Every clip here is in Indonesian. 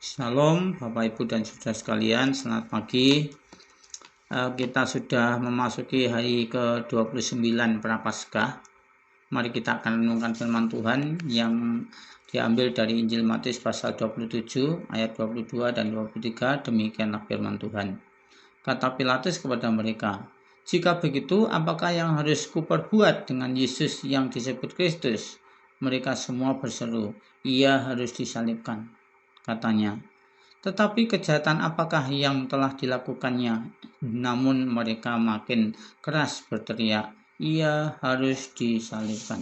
Shalom Bapak Ibu dan Saudara sekalian, selamat pagi. Kita sudah memasuki hari ke-29 Prapaskah. Mari kita akan renungkan firman Tuhan yang diambil dari Injil Matius pasal 27 ayat 22 dan 23. Demikianlah firman Tuhan. Kata Pilatus kepada mereka, "Jika begitu, apakah yang harus kuperbuat dengan Yesus yang disebut Kristus?" Mereka semua berseru, "Ia harus disalibkan," katanya. Tetapi kejahatan apakah yang telah dilakukannya? Namun mereka makin keras berteriak, "Ia harus disalibkan."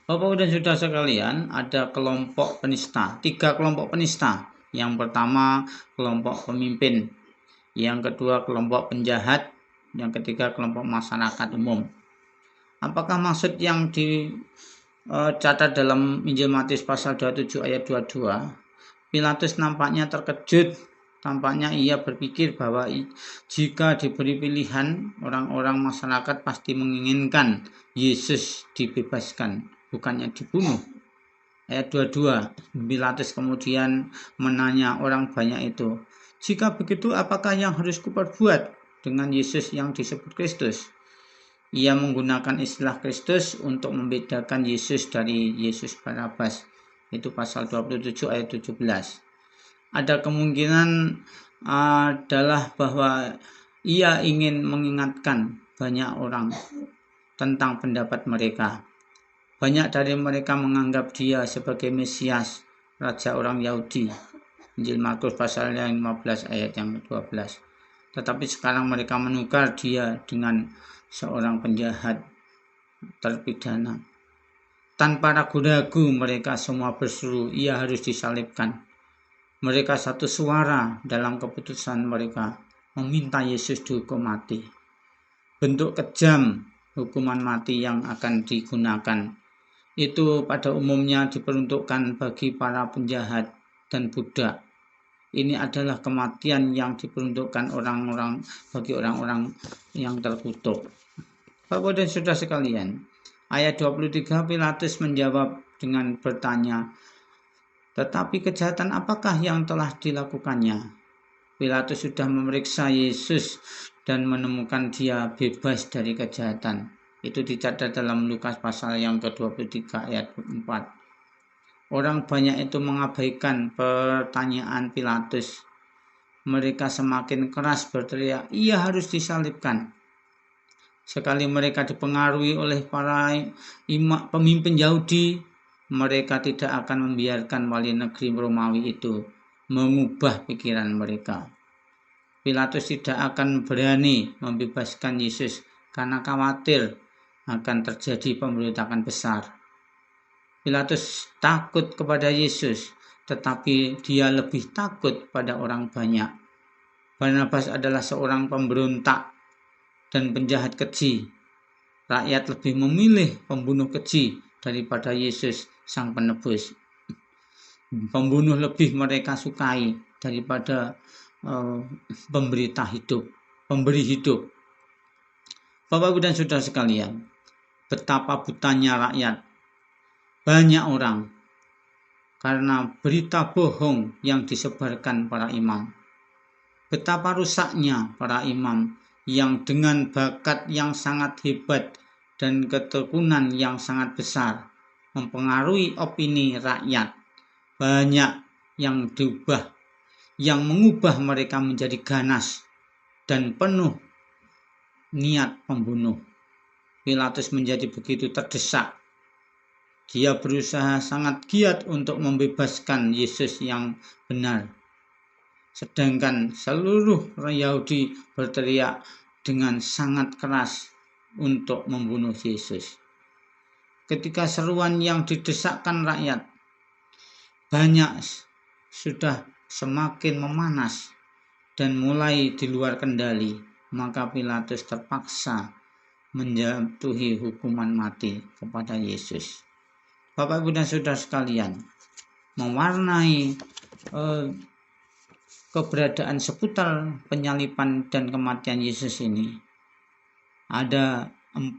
Bapak dan Saudara sekalian, ada kelompok penista, 3 kelompok penista. Yang pertama kelompok pemimpin, yang kedua kelompok penjahat, yang ketiga kelompok masyarakat umum. Apakah maksud yang dicatat dalam Injil Matius pasal 27 ayat 22? Pilatus nampaknya terkejut. Tampaknya ia berpikir bahwa jika diberi pilihan, orang-orang masyarakat pasti menginginkan Yesus dibebaskan, bukannya dibunuh. Ayat 22, Pilatus kemudian menanya orang banyak itu, "Jika begitu, apakah yang harus kuperbuat dengan Yesus yang disebut Kristus?" Ia menggunakan istilah Kristus untuk membedakan Yesus dari Yesus Barabas. Itu pasal 27 ayat 17. Ada kemungkinan adalah bahwa ia ingin mengingatkan banyak orang tentang pendapat mereka. Banyak dari mereka menganggap dia sebagai Mesias, Raja orang Yahudi. Injil Markus pasal 15 ayat yang 12. Tetapi sekarang mereka menukar dia dengan seorang penjahat terpidana. Tanpa ragu-ragu mereka semua berseru, "Ia harus disalibkan." Mereka satu suara dalam keputusan mereka meminta Yesus dihukum mati. Bentuk kejam hukuman mati yang akan digunakan itu pada umumnya diperuntukkan bagi para penjahat dan budak. Ini adalah kematian yang diperuntukkan bagi orang-orang yang terkutuk. Bapak dan Saudara sekalian, ayat 23 Pilatus menjawab dengan bertanya, "Tetapi kejahatan apakah yang telah dilakukannya?" Pilatus sudah memeriksa Yesus dan menemukan dia bebas dari kejahatan. Itu dicatat dalam Lukas pasal yang ke-23 ayat 4. Orang banyak itu mengabaikan pertanyaan Pilatus. Mereka semakin keras berteriak, "Ia harus disalibkan." Sekali mereka dipengaruhi oleh para pemimpin Yahudi, mereka tidak akan membiarkan wali negeri Romawi itu mengubah pikiran mereka. Pilatus tidak akan berani membebaskan Yesus karena khawatir akan terjadi pemberontakan besar. Pilatus takut kepada Yesus, tetapi dia lebih takut pada orang banyak. Barnabas adalah seorang pemberontak dan penjahat keji. Rakyat lebih memilih pembunuh keji daripada Yesus sang penebus. Pembunuh lebih mereka sukai daripada pemberi hidup. Bapak Ibu dan Saudara sekalian, betapa butanya rakyat. Banyak orang karena berita bohong yang disebarkan para imam. Betapa rusaknya para imam yang dengan bakat yang sangat hebat dan ketekunan yang sangat besar mempengaruhi opini rakyat. Banyak yang diubah, yang mengubah mereka menjadi ganas dan penuh niat pembunuh. Pilatus menjadi begitu terdesak. Dia berusaha sangat giat untuk membebaskan Yesus yang benar. Sedangkan seluruh orang Yahudi berteriak dengan sangat keras untuk membunuh Yesus. Ketika seruan yang didesakkan rakyat banyak sudah semakin memanas dan mulai di luar kendali, maka Pilatus terpaksa menjatuhi hukuman mati kepada Yesus. Bapak Ibu dan Saudara sekalian, mewarnai keberadaan seputar penyaliban dan kematian Yesus ini ada 4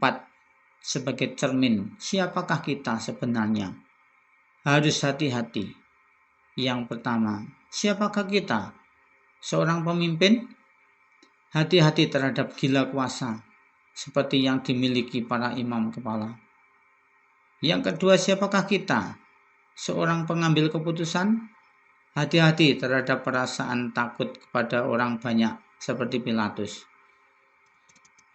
sebagai cermin siapakah kita sebenarnya. Harus hati-hati. Yang pertama, siapakah kita? Seorang pemimpin? Hati-hati terhadap gila kuasa, seperti yang dimiliki para imam kepala. Yang kedua, siapakah kita? Seorang pengambil keputusan? Hati-hati terhadap perasaan takut kepada orang banyak, seperti Pilatus.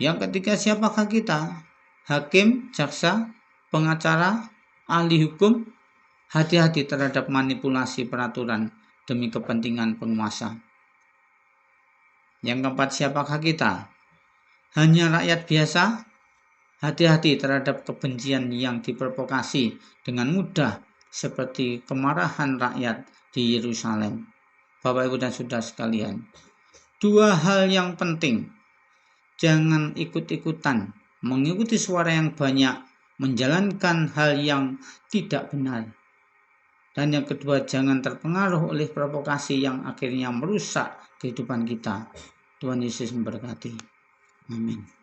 Yang ketiga, siapakah kita? Hakim, jaksa, pengacara, ahli hukum? Hati-hati terhadap manipulasi peraturan demi kepentingan penguasa. Yang keempat, siapakah kita? Hanya rakyat biasa? Hati-hati terhadap kebencian yang diprovokasi dengan mudah seperti kemarahan rakyat di Yerusalem. Bapak, Ibu, dan Saudara sekalian, dua hal yang penting. Jangan ikut-ikutan mengikuti suara yang banyak, menjalankan hal yang tidak benar. Dan yang kedua, jangan terpengaruh oleh provokasi yang akhirnya merusak kehidupan kita. Tuhan Yesus memberkati. Amin.